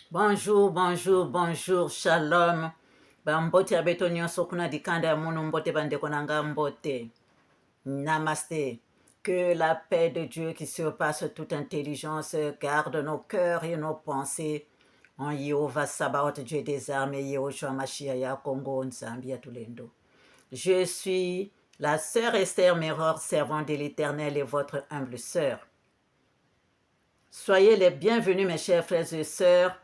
Bonjour, bonjour, bonjour, shalom. Bambote abeto nyonso kuna dikanda ya munu mbote bandeko na nga mbote. Namaste. Que la paix de Dieu qui surpasse toute intelligence garde nos cœurs et nos pensées en Yehovah Sabaoth, Dieu des armées, Yehoshua Mashiach, Congo, Nzambia, Tulendo. Je suis la sœur Esther Méror, servante de l'Éternel et votre humble sœur. Soyez les bienvenus, mes chers frères et sœurs,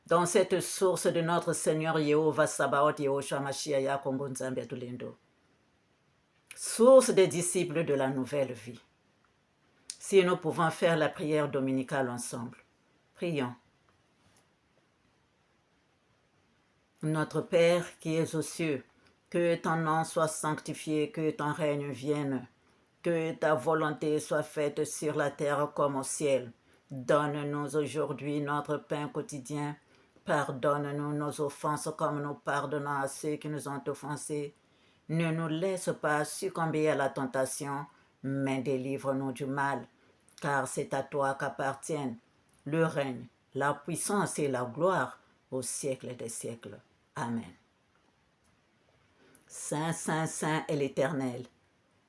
dans cette source de notre Seigneur Yehovah Sabaoth, Yehoshua Mashiach, Congo, Nzambia, Tulendo. Source des disciples de la nouvelle vie. Si nous pouvons faire la prière dominicale ensemble. Prions. Notre Père qui es aux cieux, que ton nom soit sanctifié, que ton règne vienne, que ta volonté soit faite sur la terre comme au ciel. Donne-nous aujourd'hui notre pain quotidien. Pardonne-nous nos offenses comme nous pardonnons à ceux qui nous ont offensés. Ne nous laisse pas succomber à la tentation, mais délivre-nous du mal, car c'est à toi qu'appartiennent le règne, la puissance et la gloire au siècle des siècles. Amen. Saint, Saint, Saint est l'Éternel.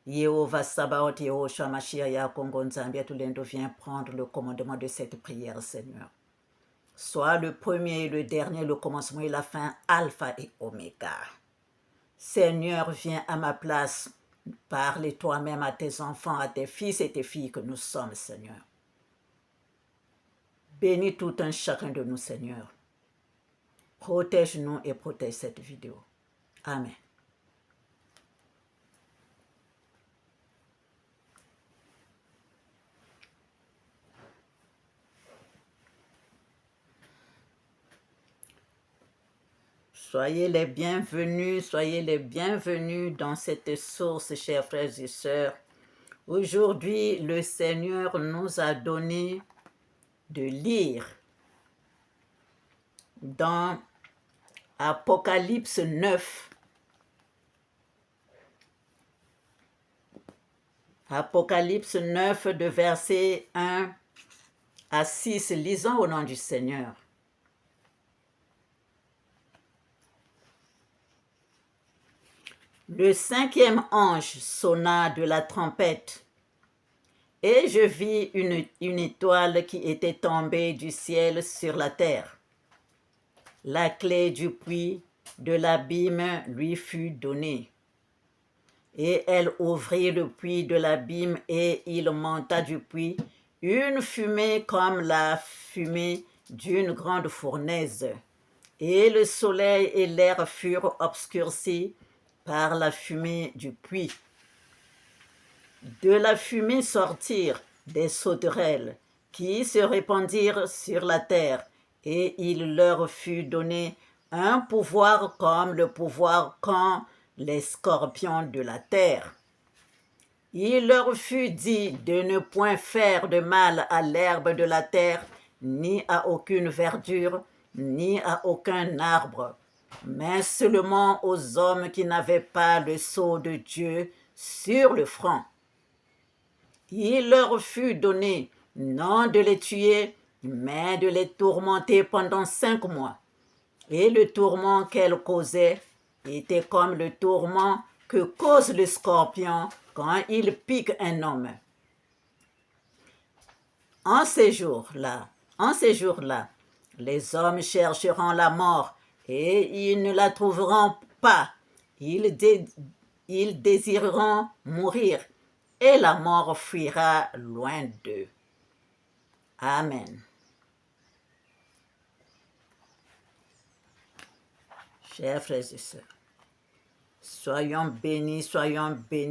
Yehovah Sabaoth, Yehoshua Mashiach, Congo, Nzambia, Tulendo, viens prendre le commandement de cette prière, Seigneur. Sois le premier et le dernier, le commencement et la fin, Alpha et Oméga. Seigneur, viens à ma place. Parle toi-même à tes enfants, à tes fils et tes filles que nous sommes, Seigneur. Bénis tout un chacun de nous, Seigneur. Protège-nous et protège cette vidéo. Amen. Soyez les bienvenus dans cette source, chers frères et sœurs. Aujourd'hui, le Seigneur nous a donné de lire dans Apocalypse 9. Apocalypse 9 de versets 1 à 6. Lisons au nom du Seigneur. Le cinquième ange sonna de la trompette, et je vis une étoile qui était tombée du ciel sur la terre. La clé du puits de l'abîme lui fut donnée. Et elle ouvrit le puits de l'abîme, et il monta du puits une fumée comme la fumée d'une grande fournaise. Et le soleil et l'air furent obscurcis par la fumée du puits. De la fumée sortirent des sauterelles qui se répandirent sur la terre, et il leur fut donné un pouvoir comme le pouvoir qu'ont les scorpions de la terre. Il leur fut dit de ne point faire de mal à l'herbe de la terre, ni à aucune verdure, ni à aucun arbre, mais seulement aux hommes qui n'avaient pas le sceau de Dieu sur le front. Il leur fut donné non de les tuer, mais de les tourmenter pendant 5 mois. Et le tourment qu'elles causaient était comme le tourment que cause le scorpion quand il pique un homme. En ces jours-là, les hommes chercheront la mort et ils ne la trouveront pas. Ils désireront mourir et la mort fuira loin d'eux. Amen. Chers frères et sœurs, soyons bénis,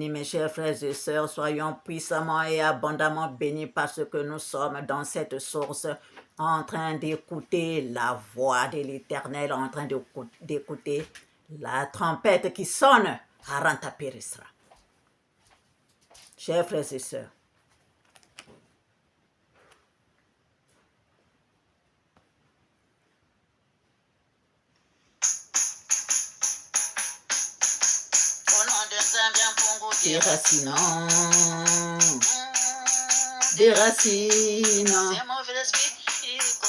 mes chers frères et sœurs, soyons puissamment et abondamment bénis parce que nous sommes dans cette source en train d'écouter la voix de l'Éternel, en train d'écouter la trompette qui sonne à Rantapirisra. Chers frères et sœurs, déracinons,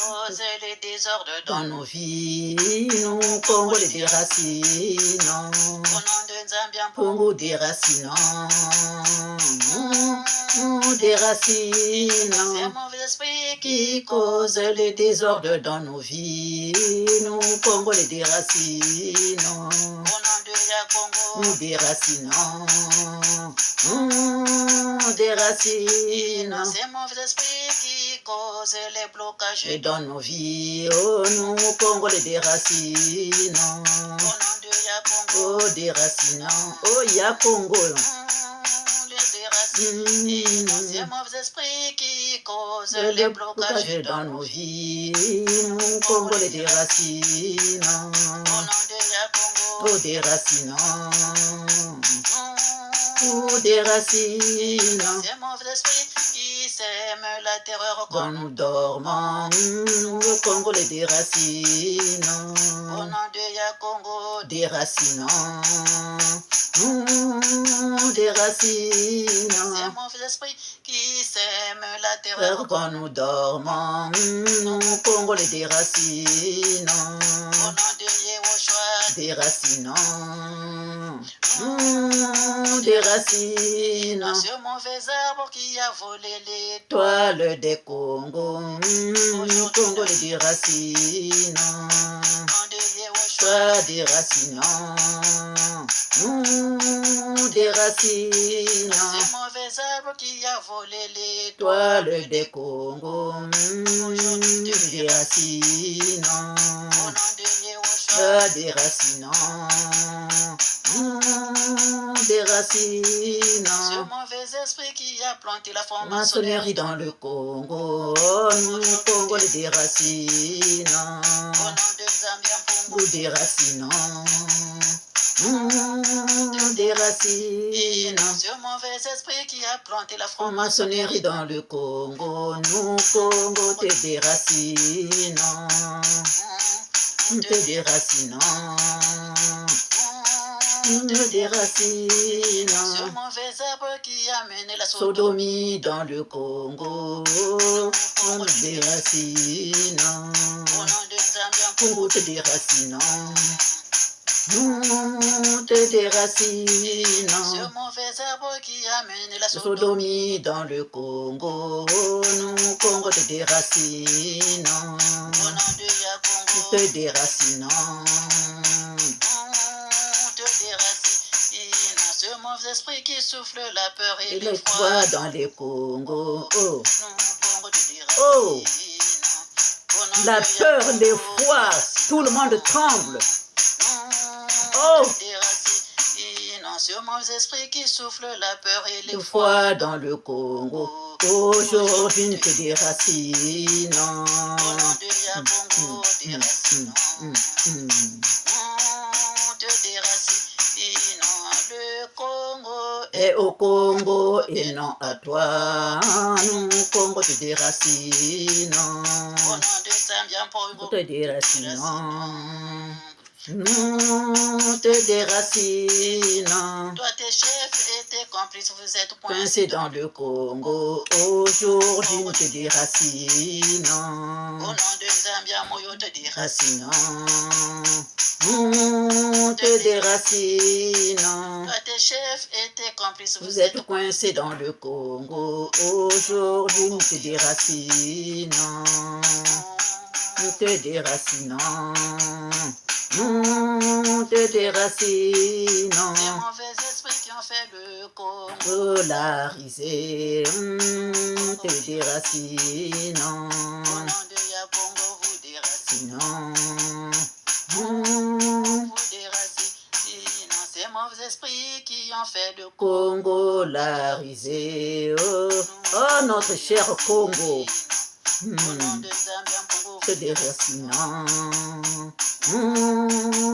cause les désordres dans nos vies, nous Congo les déracinons. Au nom de Nzambian Congo déracinons, déracinons. Ces mauvais esprits qui causent les désordres dans nos vies, nous Congo les déracinons. Au nom de Congo nous déracinons, déracinons. Ces mauvais esprits qui causent les blocages dans nos vies, oh nous Congo les déracinons. Au nom de Congo déracinons, oh ya Congo. Ces mauvais esprits qui causent les blocages dans nos vies, nous Congo les déracinons. Au nom de Congo déracinons, déracinons. Ces mauvais esprits qui sèment la terreur quand nous dormons, nous Congo les déracinons. Au nom de Congo déracinons, déracinons. Ces mauvais esprits qui sèment la terreur quand nous dormons, nous Congo les déracinons. Au nom de Yehoshua déracinons, déracinons. Ce mauvais arbre qui a volé l'étoile des Congos, nous Congo les déracinons. Yehoshua déracinons, déracinons. Ce mauvais arbre qui a volé l'étoile des Congos, nous déracinons. Au nom de Yehoshua déracinons, déracinons. Ce mauvais esprit qui a planté la franc-maçonnerie dans le Congo, nous Congo les déracinons. Au nom de Nzambian Congo déracinons, déracinons. Ce mauvais esprit qui a planté la franc-maçonnerie dans le Congo, nous Congo te déracinons, te déracinons, te déracinons. Ce mauvais arbre qui a mené la sodomie dans le Congo, nous te déracinons. Au nom de Nzambian Congo te déracinons, te déracinons. Ce mauvais arbre qui a mené la sodomie dans le Congo, nous Congo te déracinons. Au nom de Congo te déracinons, te déracinons. Ce mauvais esprit qui souffle la peur et le froid dans les Congos, oh, Congo te déracinons. Oh, la peur, l'effroi, tout le monde tremble. Oh, ce mauvais esprit qui souffle la peur et l'effroi dans le Congo, aujourd'hui nous te déracinons. Au nom de Congo déracinons, te déracinons. Le Congo est au Congo et non à toi, nous Congo te déracinons. Au nom de Nzambian Congo te déracinons, nous te déracinons. Toi tes chefs et tes complices, vous êtes coincés dans le Congo, aujourd'hui nous te déracinons. Au nom de Nzambian Moyo te déracinons, nous te déracinons. Toi tes chefs et tes complices, vous êtes coincés dans le Congo, aujourd'hui nous te déracinons. Nous te déracinons, nous te déracinons. Ces mauvais esprits qui ont fait le Congo polarisé, nous te déracinons. Au nom de Congo vous déracinons, vous déracinons. Ces mauvais esprits qui ont fait le Congo polarisé, oh, oh notre cher Congo. Au nom de Nzambian Congo te déracinons,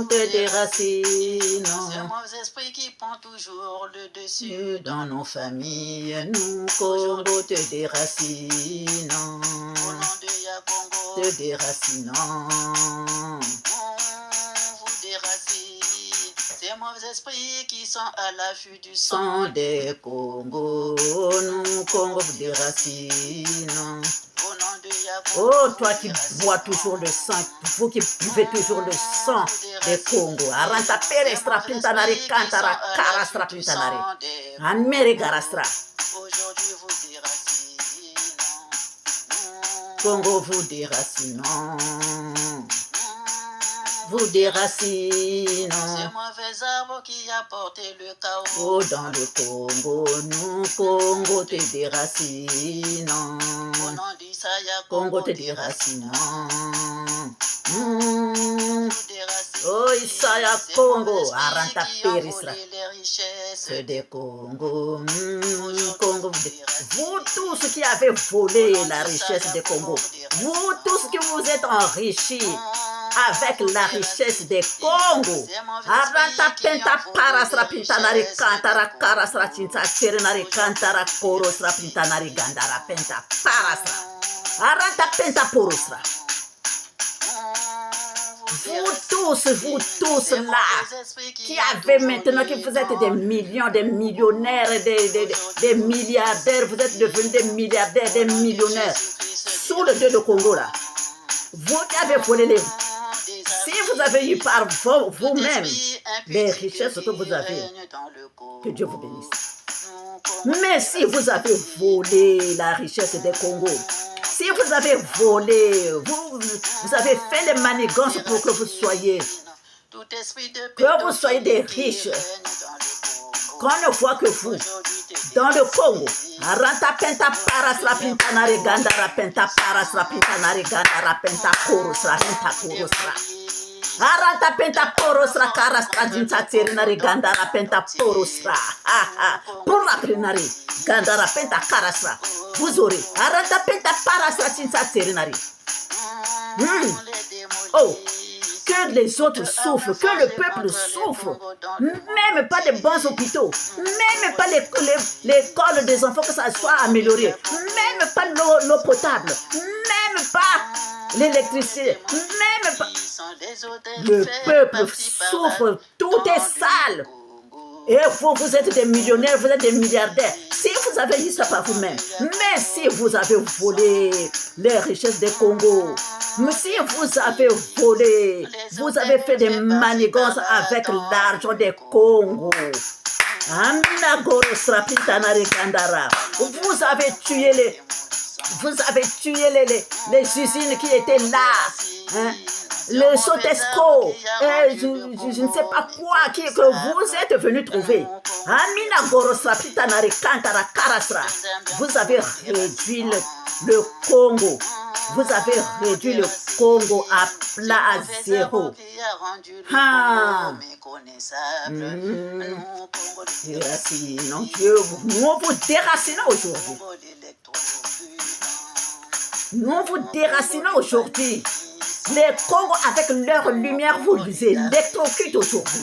te déracinons. Ce mauvais esprit qui prend toujours le dessus dans nos familles, nous Congo te déracinons. Au nom de Congo te déracinons, vous déracinons. Ces mauvais esprits qui sont à l'affût du sang des Congos, nous Congo vous déracinons. Au nom de Oh, toi qui bois toujours le sang, vous qui buvez toujours le sang des Congo. Aranta perestra pintanari cantara carastra pintanari. Amere garastra. Aujourd'hui vous déracinons. Congo vous déracinons. Vous déracinons. Ces mauvais arbres qui apportent le chaos. Oh, dans le Congo, nous, Congo te déracinons. Au nom d'Issaïa, Congo te déracinons. vous déracinez. Oh, Isaya Ces Congo, mauvais esprits Aranta qui ont Perisra. volé les richesses C'est des Congo, Aujourd'hui, Congo. vous déracinez. Vous tous qui avez volé la richesse des Congo, vous tous qui vous êtes enrichis avec la richesse des Congo. Aranta penta parasra pintanari kantara karasra tinta tirinari kantara korosra pintanari gandara penta parasra. Aranta penta porosra. Vous tous là, qui avez maintenant, que vous êtes des millions, des millionnaires, des milliardaires, vous êtes devenus des milliardaires, des millionnaires, sous le Dieu de Congo là. Vous qui avez volé les... Si vous avez eu par vous-même les richesses que vous avez, que Dieu vous bénisse. Mais si vous avez volé la richesse des Congo, si vous avez volé, vous avez fait les manigances pour que vous soyez des riches, qu'on ne voit que vous, dans le Congo, Aranta penta parasra pintanari gandara penta parasra pintanari gandara penta korosra penta korosra. Aranta penta porosra karastra dinta terinari gandara penta porosra. Pour la prinari gandara penta karasra. Vous aurez aranta penta parasra dinta terinari. Oh, que les autres souffrent, que le peuple souffre, même pas de bons hôpitaux, même pas l'école des enfants, que ça soit amélioré, même pas l'eau potable, même pas l'électricité, même pas... Le peuple souffre, tout est sale. Et vous êtes des millionnaires, vous êtes des milliardaires. Si vous avez dit ça par vous-même, mais si vous avez volé les richesses des Congo, mais si vous avez volé, vous avez fait des manigances avec l'argent des Congo, vous avez tué les usines qui étaient là. Hein? Le Sotesco, je ne sais pas quoi, que vous êtes venu trouver. Vous avez réduit le Congo. Vous avez réduit le Congo à plat à zéro. Nous vous déracinons aujourd'hui. Nous vous déracinons aujourd'hui. Les Congos avec leur lumière vous électrocutent aujourd'hui.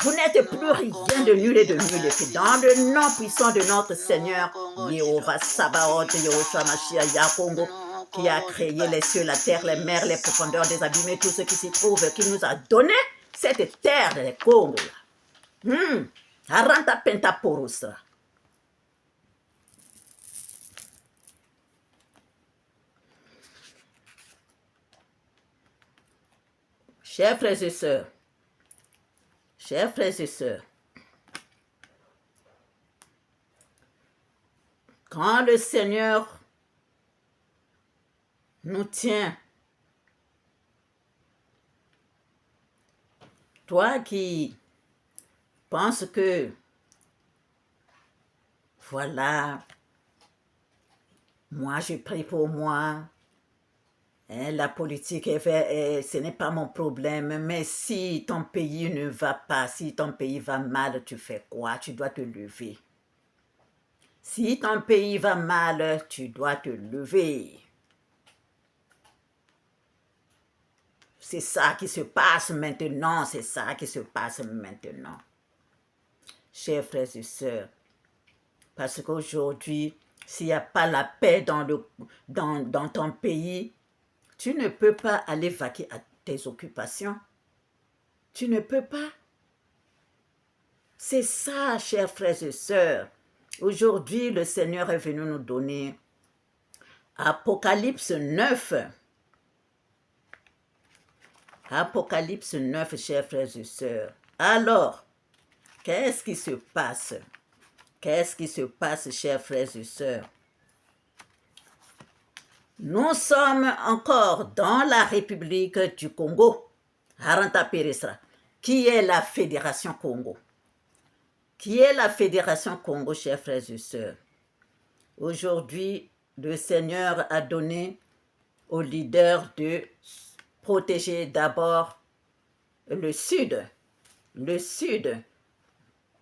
Vous n'êtes plus rien de nul et de nul. Et dans le nom puissant de notre Seigneur, Jéhovah Sabaoth, Yehoshua Mashiach, Yakongo, qui a créé les cieux, la terre, les mers, les profondeurs des abîmes, tout ce qui s'y trouve, qui nous a donné cette terre des Congo. Aranta Pentaporos. Chers frères et sœurs, quand le Seigneur nous tient, toi qui penses que, voilà, moi je prie pour moi, la politique, ce n'est pas mon problème, mais si ton pays ne va pas, si ton pays va mal, tu fais quoi? Tu dois te lever. Si ton pays va mal, tu dois te lever. C'est ça qui se passe maintenant, c'est ça qui se passe maintenant. Chers frères et sœurs, parce qu'aujourd'hui, s'il n'y a pas la paix dans ton pays, tu ne peux pas aller vaquer à tes occupations. Tu ne peux pas. C'est ça, chers frères et sœurs. Aujourd'hui, le Seigneur est venu nous donner Apocalypse 9. Apocalypse 9, chers frères et sœurs. Alors, qu'est-ce qui se passe? Qu'est-ce qui se passe, chers frères et sœurs? Nous sommes encore dans la République du Congo, Haranta Peresra, qui est la Fédération Congo. Qui est la Fédération Congo, chers frères et sœurs? Aujourd'hui, le Seigneur a donné aux leaders de protéger d'abord le Sud,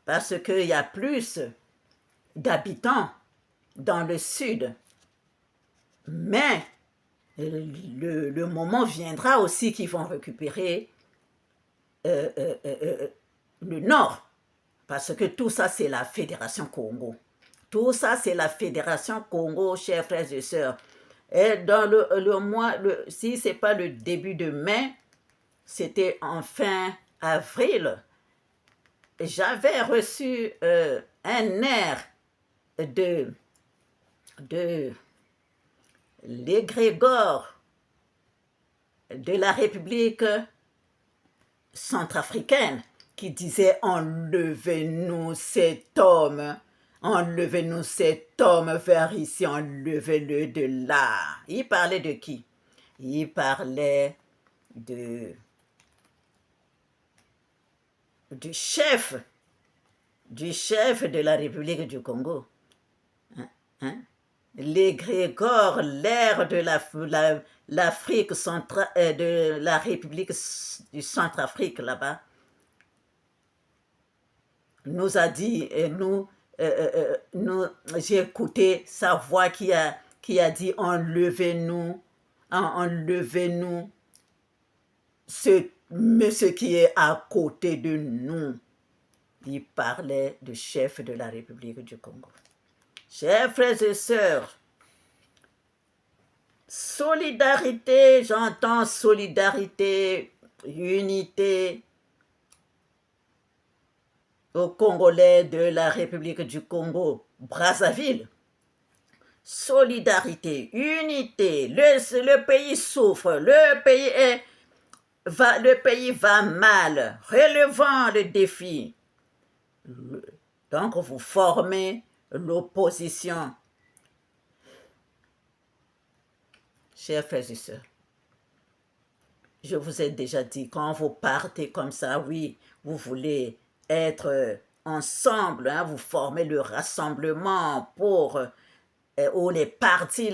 parce qu'il y a plus d'habitants dans le Sud. Mais le moment viendra aussi qu'ils vont récupérer le Nord, parce que tout ça, c'est la Fédération Congo. Tout ça, c'est la Fédération Congo, chers frères et sœurs. Et dans le mois, si ce n'est pas le début de mai, c'était en fin avril, j'avais reçu un air de l'égrégore de la République centrafricaine qui disait « Enlevez-nous cet homme ». Enlevez-nous cet homme vers ici, enlevez-le de là. Il parlait de qui? Il parlait du chef de la République du Congo. Hein? L'égrégore, l'air de l'Afrique centrale, de la République du Centrafrique là-bas, nous a dit, j'ai écouté sa voix qui a dit enlevez-nous ce monsieur qui est à côté de nous. Il parlait du chef de la République du Congo. Chers frères et sœurs, solidarité, j'entends solidarité, unité aux Congolais de la République du Congo, Brazzaville. Solidarité, unité, le pays souffre, le pays va mal, relevant le défi. Donc vous formez l'opposition. Chers frères et sœurs, je vous ai déjà dit, quand vous partez comme ça, oui, vous voulez être ensemble, hein, vous formez le rassemblement pour ou les partis,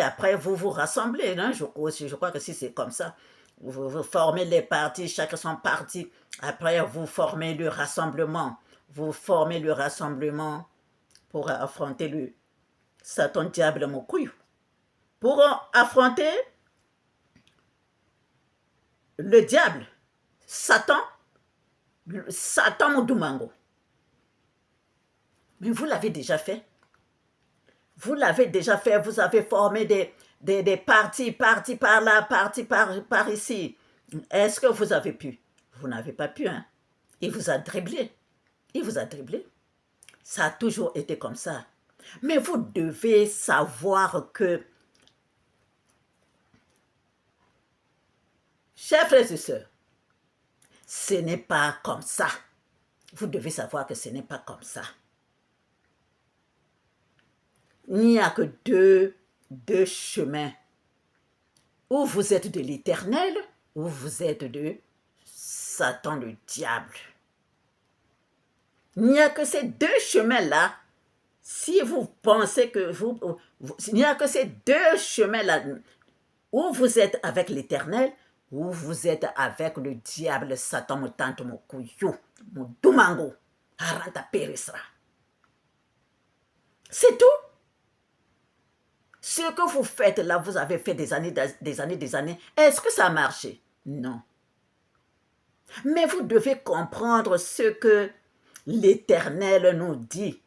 après vous vous rassemblez. Hein, je crois que si c'est comme ça, vous formez les partis, chacun son parti, après vous formez le rassemblement. Vous formez le rassemblement pour affronter le Satan diable Mokuyu. Pour affronter le diable, Satan Modumango. Mais vous l'avez déjà fait. Vous l'avez déjà fait, vous avez formé des partis par là, partis par ici. Est-ce que vous avez pu? Vous n'avez pas pu, hein? Il vous a dribblé. Il vous a dribblé. Ça a toujours été comme ça. Mais vous devez savoir que, chers frères et sœurs, ce n'est pas comme ça. Vous devez savoir que ce n'est pas comme ça. Il n'y a que deux chemins. Ou vous êtes de l'Éternel, ou vous êtes de Satan le diable. Il n'y a que ces deux chemins-là. Si vous pensez que il n'y a que ces deux chemins-là. Ou vous êtes avec l'Éternel, ou vous êtes avec le diable, Satan, mon tante, mon couillou, mon doumango, Haranta Peresra. C'est tout. Ce que vous faites là, vous avez fait des années. Est-ce que ça a marché? Non. Mais vous devez comprendre ce que l'Éternel nous dit.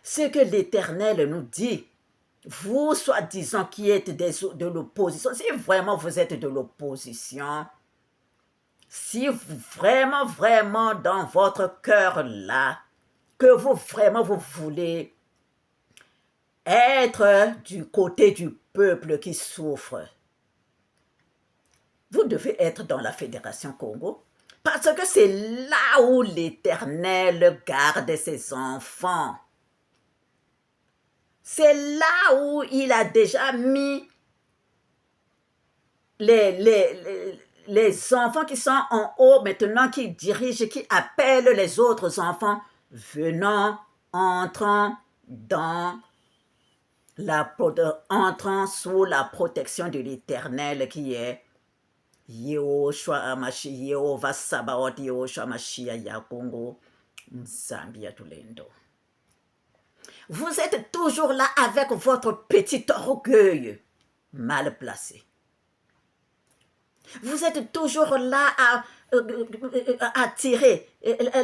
Ce que l'Éternel nous dit. Vous, soi-disant, qui êtes de l'opposition, si vraiment vous êtes de l'opposition, si vraiment, vraiment dans votre cœur là, que vous vraiment vous voulez être du côté du peuple qui souffre. Vous devez être dans la Fédération Congo parce que c'est là où l'Éternel garde ses enfants. C'est là où il a déjà mis les enfants qui sont en haut maintenant, qui dirigent, qui appellent les autres enfants, venant, entrant entrant sous la protection de l'Éternel qui est Yehoshua Amashi, Yehovah Sabaoth, Yehoshua Mashiach Yakongo, Zambia Tulendo. Vous êtes toujours là avec votre petit orgueil mal placé. Vous êtes toujours là à tirer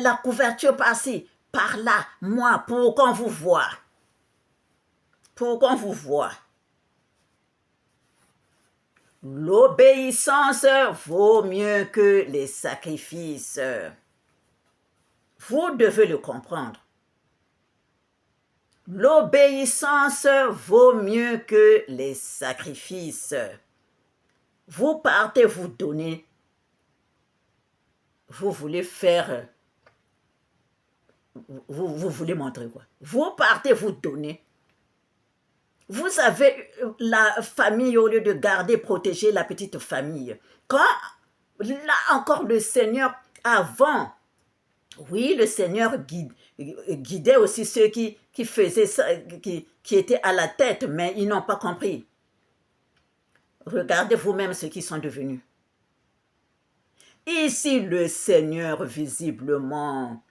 la couverture par-ci, par-là, moi, pour qu'on vous voie. Pour qu'on vous voie. L'obéissance vaut mieux que les sacrifices. Vous devez le comprendre. L'obéissance vaut mieux que les sacrifices. Vous partez vous donner. Vous voulez faire... Vous voulez montrer quoi? Vous partez vous donner. Vous avez la famille au lieu de garder, protéger la petite famille. Quand, là encore, le Seigneur, avant, oui, le Seigneur guidait aussi ceux qui faisaient ça, qui étaient à la tête, mais ils n'ont pas compris. Regardez vous-même ce qu'ils sont devenus. Ici, le Seigneur, visiblement,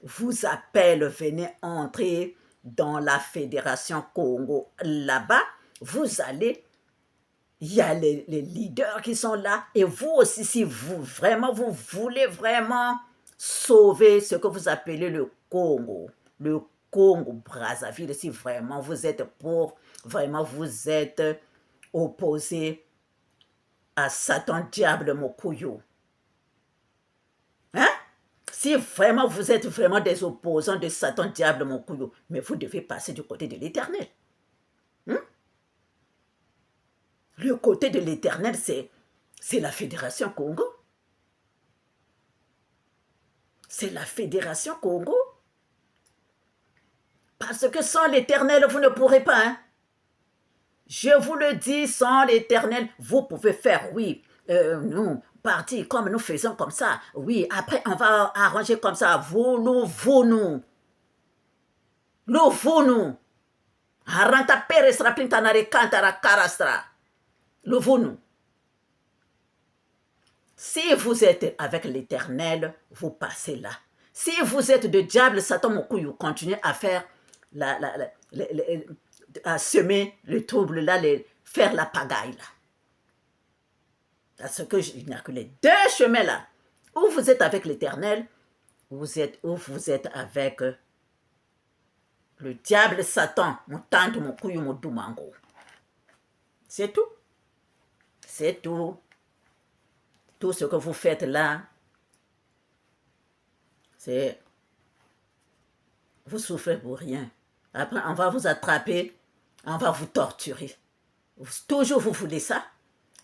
vous appelle, venez entrer dans la Fédération Congo. Là-bas, vous allez, il y a les leaders qui sont là, et vous aussi, si vous voulez vraiment sauver ce que vous appelez le Congo Brazzaville, si vraiment vous êtes vous êtes opposé à Satan, diable, Mokuyo. Hein? Si vraiment vous êtes vraiment des opposants de Satan, diable, Mokuyo, mais vous devez passer du côté de l'Éternel. Le côté de l'Éternel, c'est la Fédération Congo. C'est la Fédération Congo. Parce que sans l'Éternel, vous ne pourrez pas. Hein? Je vous le dis, sans l'Éternel, vous pouvez faire, oui, nous, partir comme nous faisons comme ça. Oui, après, on va arranger comme ça. Vous-nous. Aranta peresra pintanare kantara karastra. Vous-nous. Si vous êtes avec l'Éternel, vous passez là. Si vous êtes de diable, Satan Mokuyu, continuez à faire à semer le trouble là, faire la pagaille là. Parce que il n'y a que les deux chemins là. Ou vous êtes avec l'Éternel, ou vous êtes avec le diable Satan, mon tante, mon couillou, mon doumango. C'est tout. C'est tout. Tout ce que vous faites là, c'est... Vous souffrez pour rien. Après, on va vous attraper, on va vous torturer. Toujours vous voulez ça?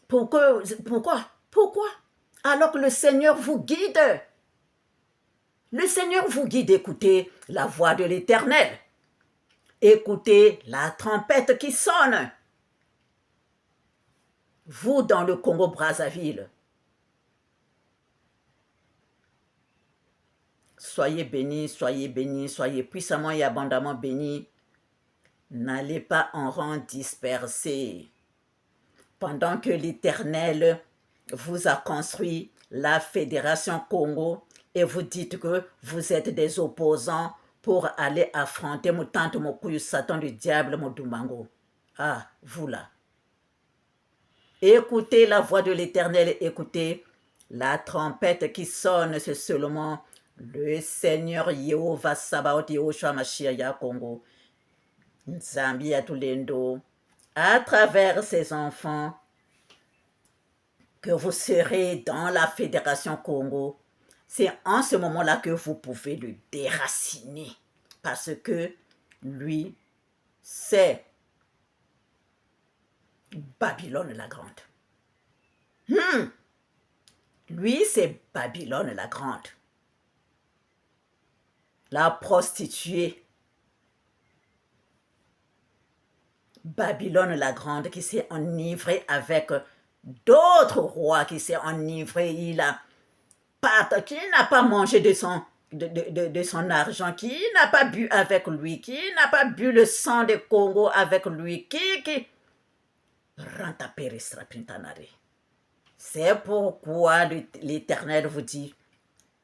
Pourquoi? Alors que le Seigneur vous guide. Le Seigneur vous guide. Écoutez la voix de l'Éternel. Écoutez la trompette qui sonne. Vous dans le Congo-Brazzaville, soyez bénis, soyez puissamment et abondamment bénis. N'allez pas en rang dispersé. Pendant que l'Éternel vous a construit la Fédération Congo et vous dites que vous êtes des opposants pour aller affronter mon tante, mon couille, Satan, le diable, mon doumango. Ah, vous là. Écoutez la voix de l'Éternel, écoutez la trompette qui sonne, c'est seulement le Seigneur Yehovah Sabaoth, Yehoshua Mashiach Congo, Zambia Tulendo, à travers ses enfants, que vous serez dans la Fédération Congo. C'est en ce moment-là que vous pouvez le déraciner. Parce que lui, c'est Babylone la Grande. Lui, c'est Babylone la Grande. La prostituée. Babylone la Grande qui s'est enivrée avec d'autres rois, qui s'est enivré, qui n'a pas mangé de son argent, qui n'a pas bu avec lui, qui n'a pas bu le sang de Congo avec lui, qui renta peristra pintanare. C'est pourquoi l'Éternel vous dit,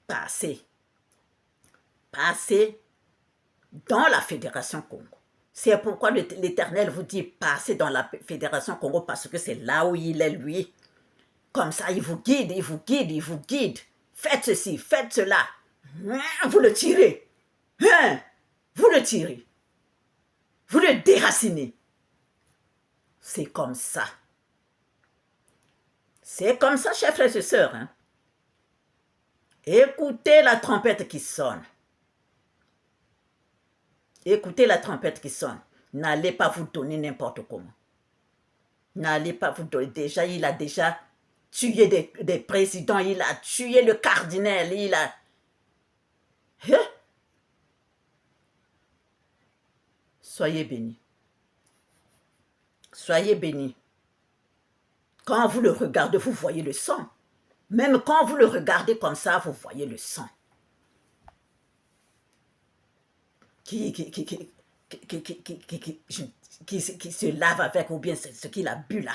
passez dans la Fédération Congo. C'est pourquoi l'Éternel vous dit, passez dans la Fédération Congo, parce que c'est là où il est, lui. Comme ça, il vous guide, il vous guide, il vous guide. Faites ceci, faites cela. Vous le tirez. Vous le tirez. Vous le déracinez. C'est comme ça. C'est comme ça, chers frères et sœurs. Écoutez la trompette qui sonne. Écoutez la trompette qui sonne. N'allez pas vous donner n'importe comment. N'allez pas vous donner. Il a déjà tué des présidents, il a tué le cardinal, il a... Soyez bénis. Soyez bénis. Quand vous le regardez, vous voyez le sang. Même quand vous le regardez comme ça, vous voyez le sang. Qui se lave avec, ou bien ce qu'il a bu là.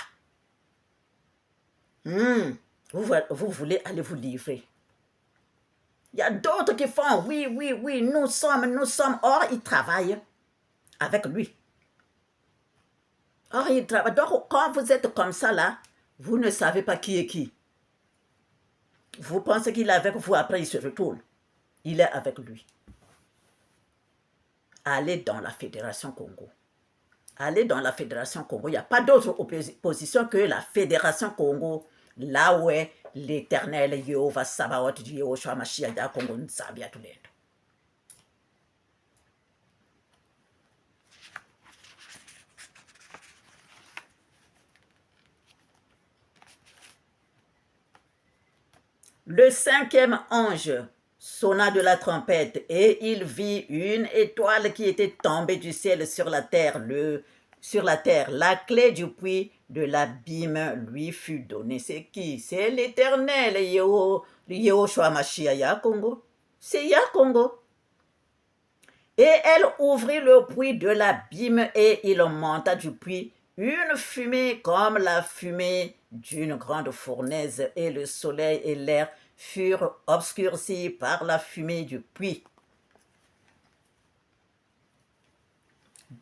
Vous voulez aller vous livrer. Il y a d'autres qui font, oui, nous sommes. Or, ils travaillent avec lui. Or, ils travaillent. Donc, quand vous êtes comme ça là, vous ne savez pas qui est qui. Vous pensez qu'il est avec vous, après il se retourne. Il est avec lui. Allez dans la Fédération Congo. Allez dans la Fédération Congo. Il n'y a pas d'autre opposition que la Fédération Congo, là où est l'Éternel Jéhovah Sabaoth, Yehoshua Mashiach, Congo Nzabia Tulendo. Le 5e ange sonna de la trompette et il vit une étoile qui était tombée du ciel sur la terre. La clé du puits de l'abîme lui fut donnée. C'est qui? C'est l'Éternel, Yehoshua Mashiach, Congo. C'est Yah Congo. Et elle ouvrit le puits de l'abîme et il monta du puits une fumée comme la fumée d'une grande fournaise, et le soleil et l'air furent obscurcis par la fumée du puits.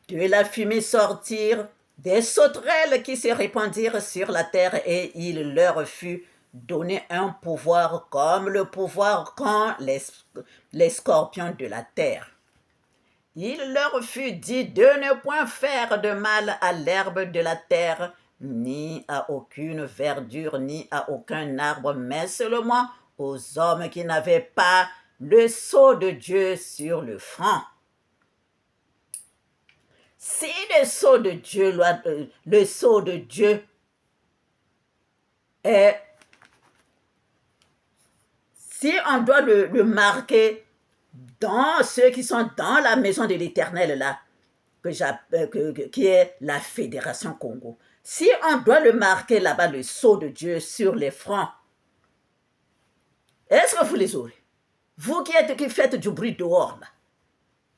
De la fumée sortirent des sauterelles qui se répandirent sur la terre, et il leur fut donné un pouvoir comme le pouvoir qu'ont les scorpions de la terre. Il leur fut dit de ne point faire de mal à l'herbe de la terre, ni à aucune verdure, ni à aucun arbre, mais seulement aux hommes qui n'avaient pas le sceau de Dieu sur le front. Si le sceau de Dieu est... Si on doit le marquer dans ceux qui sont dans la maison de l'Éternel là, qui est la Fédération Congo. Si on doit le marquer là-bas, le sceau de Dieu sur les fronts, est-ce que vous les aurez? Vous qui faites du bruit dehors là,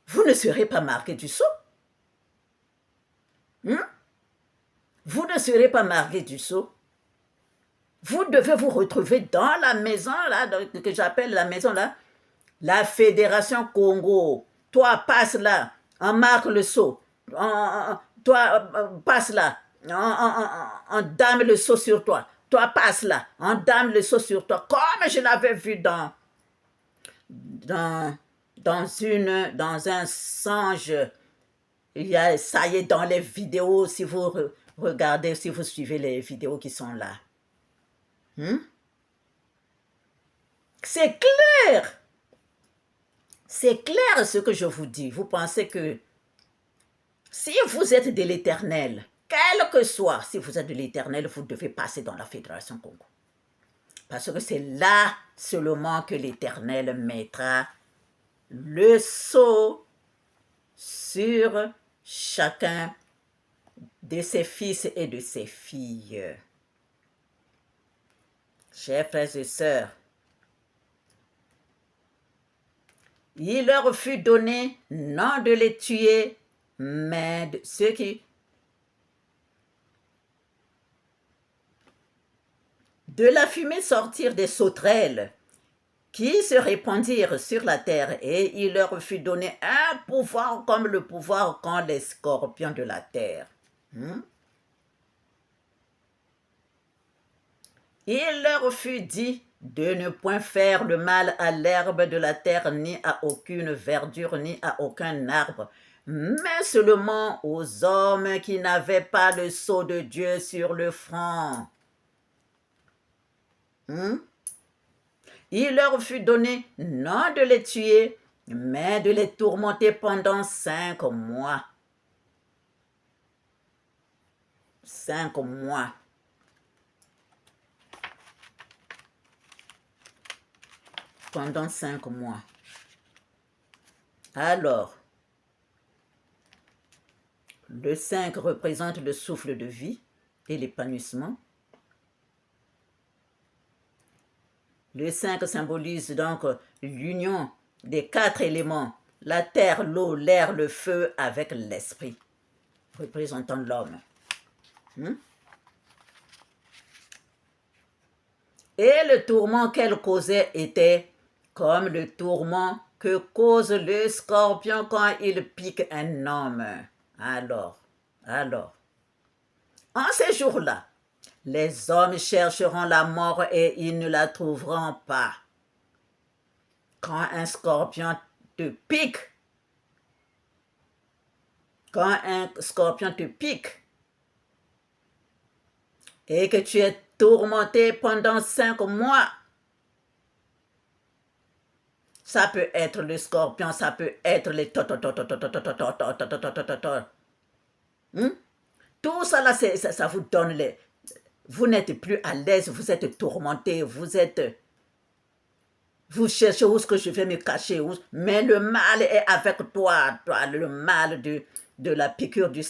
vous ne serez pas marqué du sceau. Vous ne serez pas marqué du sceau. Vous devez vous retrouver dans la maison là, que j'appelle la maison là, la Fédération Congo. Toi, passe là, on marque le sceau. Toi, passe là, on dame le sceau sur toi. Toi, passe là, on dame le sceau sur toi. Comme je l'avais vu dans un songe. Ça y est, dans les vidéos, si vous regardez, si vous suivez les vidéos qui sont là. C'est clair. C'est clair ce que je vous dis. Vous pensez que Si vous êtes de l'Éternel, quel que soit, si vous êtes de l'Éternel, vous devez passer dans la Fédération Congo. Parce que c'est là seulement que l'Éternel mettra le sceau sur chacun de ses fils et de ses filles. Chers frères et sœurs, il leur fut donné non de les tuer, mais de ceux qui de la fumée sortir des sauterelles qui se répandirent sur la terre, et il leur fut donné un pouvoir comme le pouvoir qu'ont les scorpions de la terre. Il leur fut dit de ne point faire le mal à l'herbe de la terre, ni à aucune verdure, ni à aucun arbre, mais seulement aux hommes qui n'avaient pas le sceau de Dieu sur le front. Il leur fut donné non de les tuer, mais de les tourmenter pendant 5 mois. 5 mois. Pendant 5 mois. Alors, le 5 représente le souffle de vie et l'épanouissement. Le 5 symbolise donc l'union des 4 éléments, la terre, l'eau, l'air, le feu avec l'esprit, représentant l'homme. Et le tourment qu'elle causait était comme le tourment que cause le scorpion quand il pique un homme. Alors, en ces jours-là, les hommes chercheront la mort et ils ne la trouveront pas. Quand un scorpion te pique, et que tu es tourmenté pendant 5 mois, ça peut être le scorpion, ça peut être les tout ça là, ça vous donne les... Vous n'êtes plus à l'aise, vous êtes tourmenté, vous cherchez où est-ce que je vais me cacher, mais le mal est avec toi, le mal de la piqûre du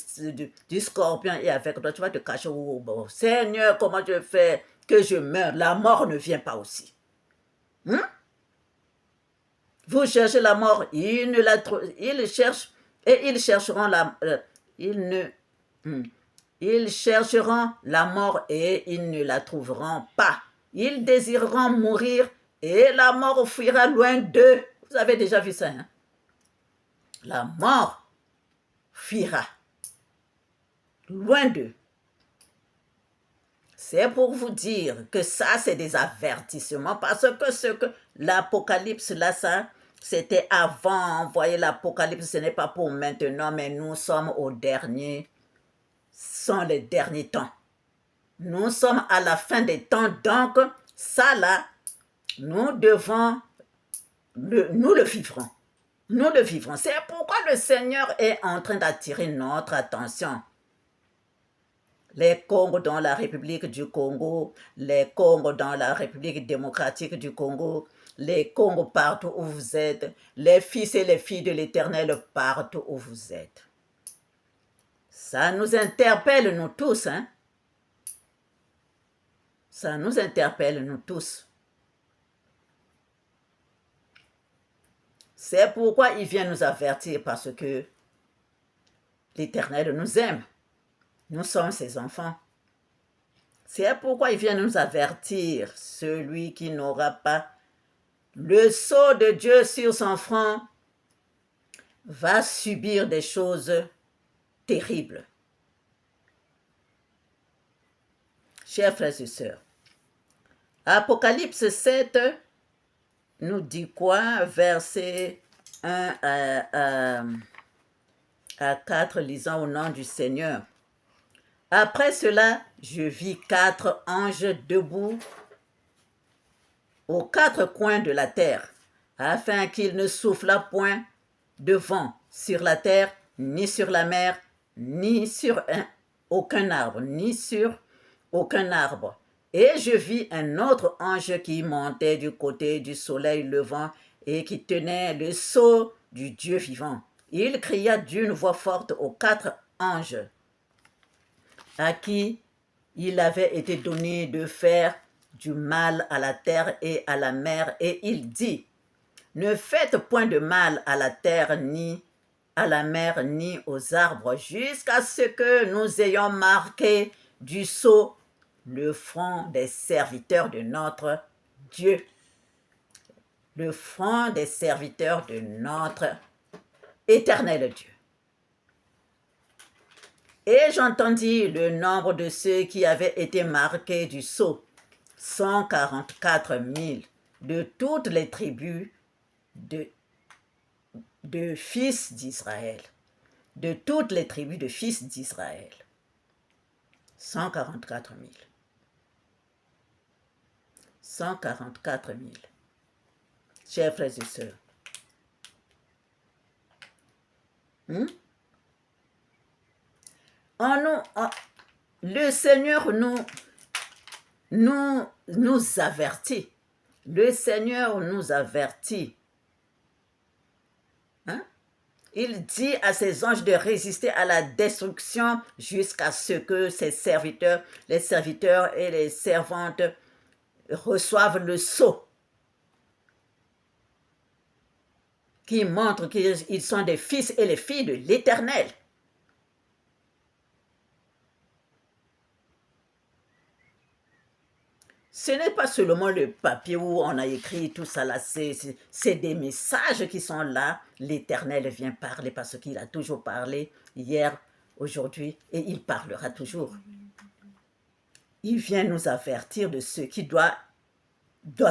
scorpion est avec toi. Tu vas te cacher où? Bon, Seigneur, comment je fais que je meure? La mort ne vient pas aussi. Vous cherchez la mort, ils cherchent et ils chercheront ils chercheront la mort et ils ne la trouveront pas. Ils désireront mourir et la mort fuira loin d'eux. Vous avez déjà vu ça, hein? La mort fuira loin d'eux. C'est pour vous dire que ça, c'est des avertissements, parce que ce que l'Apocalypse, là, ça, c'était avant. Vous voyez, l'Apocalypse, ce n'est pas pour maintenant, mais nous sommes au dernier, sont les derniers temps. Nous sommes à la fin des temps, donc ça, là, nous devons, nous le vivrons. Nous le vivrons. C'est pourquoi le Seigneur est en train d'attirer notre attention. Les Congos dans la République du Congo, les Congos dans la République démocratique du Congo, les Congos partout où vous êtes, les fils et les filles de l'Éternel partout où vous êtes. Ça nous interpelle, nous tous, hein? Ça nous interpelle, nous tous. C'est pourquoi il vient nous avertir, parce que l'Éternel nous aime. Nous sommes ses enfants. C'est pourquoi il vient nous avertir, celui qui n'aura pas le sceau de Dieu sur son front va subir des choses terribles. Chers frères et sœurs, Apocalypse 7 nous dit quoi? Verset 1 à 4, lisant au nom du Seigneur. Après cela, je vis 4 anges debout aux 4 coins de la terre, afin qu'il ne soufflât point de vent sur la terre, ni sur la mer, ni sur aucun arbre, ni sur aucun arbre. Et je vis un autre ange qui montait du côté du soleil levant et qui tenait le sceau du Dieu vivant. Il cria d'une voix forte aux 4 anges à qui il avait été donné de faire du mal à la terre et à la mer, et il dit, ne faites point de mal à la terre, ni à la mer, ni aux arbres, jusqu'à ce que nous ayons marqué du sceau le front des serviteurs de notre Dieu. Le front des serviteurs de notre éternel Dieu. Et j'entendis le nombre de ceux qui avaient été marqués du sceau, 144 000 de toutes les tribus de fils d'Israël. De toutes les tribus de fils d'Israël. 144 000. 144 000. Chers frères et sœurs. Le Seigneur nous avertit. Le Seigneur nous avertit. Il dit à ses anges de résister à la destruction jusqu'à ce que ses serviteurs, les serviteurs et les servantes reçoivent le sceau qui montre qu'ils sont des fils et les filles de l'Éternel. Ce n'est pas seulement le papier où on a écrit tout ça là, c'est des messages qui sont là. L'Éternel vient parler parce qu'il a toujours parlé hier, aujourd'hui, et il parlera toujours. Il vient nous avertir de ce qui doit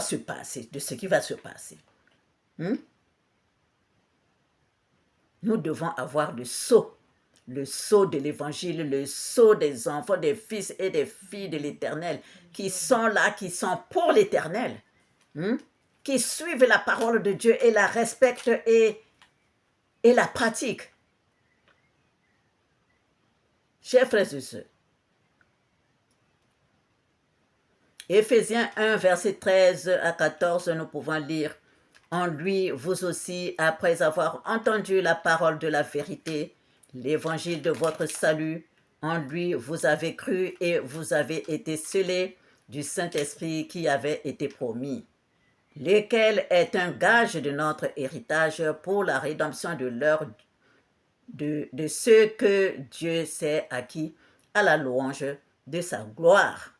se passer, de ce qui va se passer. Nous devons avoir le sceau de l'évangile, le sceau des enfants, des fils et des filles de l'Éternel, qui sont là, qui sont pour l'Éternel, qui suivent la parole de Dieu et la respectent et la pratiquent. Chers frères et sœurs, Éphésiens 1, verset 13 à 14, nous pouvons lire, « En lui, vous aussi, après avoir entendu la parole de la vérité, l'évangile de votre salut, en lui vous avez cru et vous avez été scellés du Saint-Esprit qui avait été promis, lequel est un gage de notre héritage pour la rédemption de ceux que Dieu s'est acquis à la louange de sa gloire. »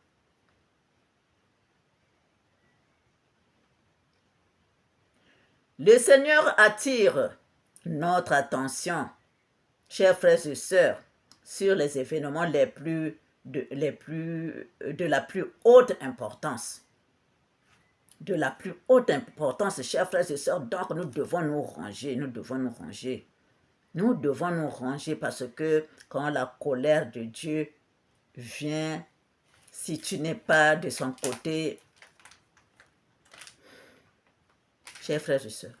Le Seigneur attire notre attention, chers frères et sœurs, sur les événements de la plus haute importance. De la plus haute importance, chers frères et sœurs, donc nous devons nous ranger, nous devons nous ranger. Nous devons nous ranger parce que quand la colère de Dieu vient, si tu n'es pas de son côté, chers frères et sœurs,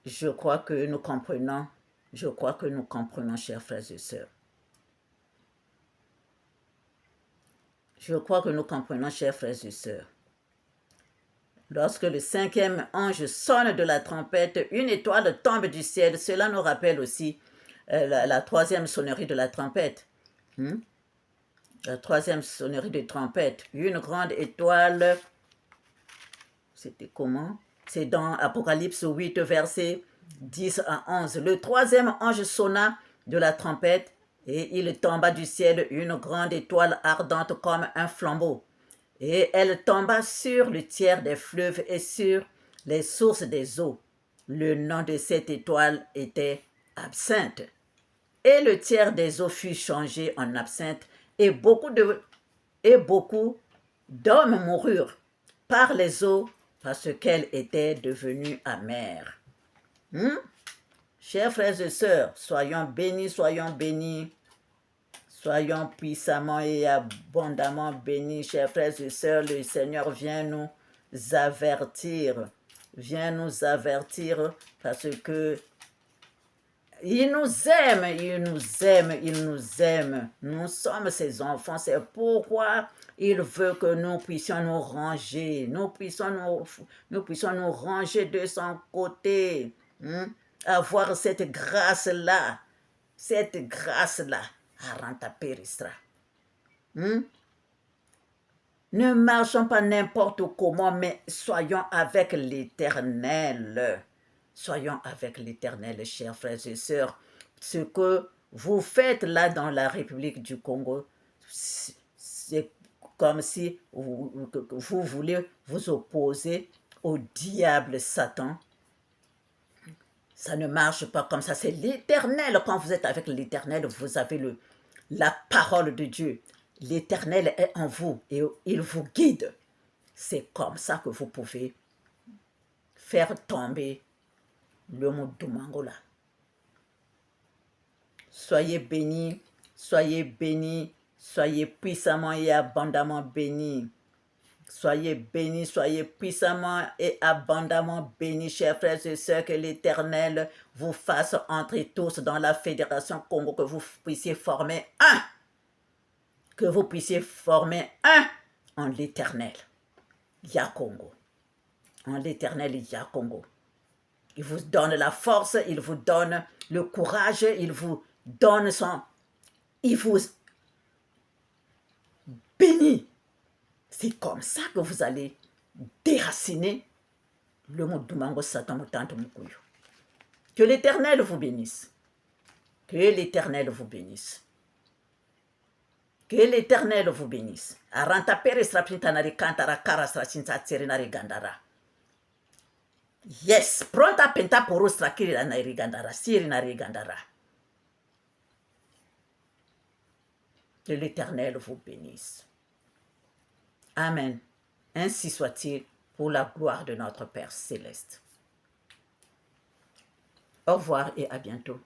je crois que nous comprenons, chers frères et sœurs. Je crois que nous comprenons, chers frères et sœurs. Lorsque le 5e ange sonne de la trompette, une étoile tombe du ciel. Cela nous rappelle aussi la 3e sonnerie de la trompette. La 3e sonnerie de trompette. Une grande étoile. C'était comment? C'est dans Apocalypse 8, verset 10 à 11. Le 3e ange sonna de la trompette et il tomba du ciel une grande étoile ardente comme un flambeau. Et elle tomba sur le tiers des fleuves et sur les sources des eaux. Le nom de cette étoile était Absinthe. Et le tiers des eaux fut changé en absinthe, et beaucoup d'hommes moururent par les eaux parce qu'elles étaient devenues amères. Chers frères et sœurs, soyons bénis, soyons puissamment et abondamment bénis, chers frères et sœurs. Le Seigneur vient nous avertir parce que Il nous aime, il nous aime, il nous aime. Nous sommes ses enfants. C'est pourquoi il veut que nous puissions nous ranger. Nous puissions nous ranger de son côté. Avoir cette grâce-là. Cette grâce-là. Aranta Peristra. Ne marchons pas n'importe comment, mais soyons avec l'Éternel. Soyons avec l'Éternel, chers frères et sœurs. Ce que vous faites là dans la République du Congo, c'est comme si vous voulez vous opposer au diable Satan. Ça ne marche pas comme ça. C'est l'Éternel. Quand vous êtes avec l'Éternel, vous avez la parole de Dieu. L'Éternel est en vous et il vous guide. C'est comme ça que vous pouvez faire tomber le mot de Mangola. Soyez bénis, soyez puissamment et abondamment bénis. Soyez bénis, soyez puissamment et abondamment bénis, chers frères et sœurs, que l'Éternel vous fasse entrer tous dans la Fédération Congo, que vous puissiez former un. Que vous puissiez former un en l'Éternel. Yakongo. En l'Éternel Yakongo. Il vous donne la force, il vous donne le courage, il vous donne il vous bénit. C'est comme ça que vous allez déraciner le mot d'Umango Satan Mutanto Mukuyo. Que l'Éternel vous bénisse. Que l'Éternel vous bénisse. Que l'Éternel vous bénisse. Aranta pere strapintanari kantara kara strachinta tserenari gandara. Yes, pronta penta poro strakiri la nairi gandara, siri nari gandara. Que l'Éternel vous bénisse. Amen. Ainsi soit-il pour la gloire de notre Père céleste. Au revoir et à bientôt.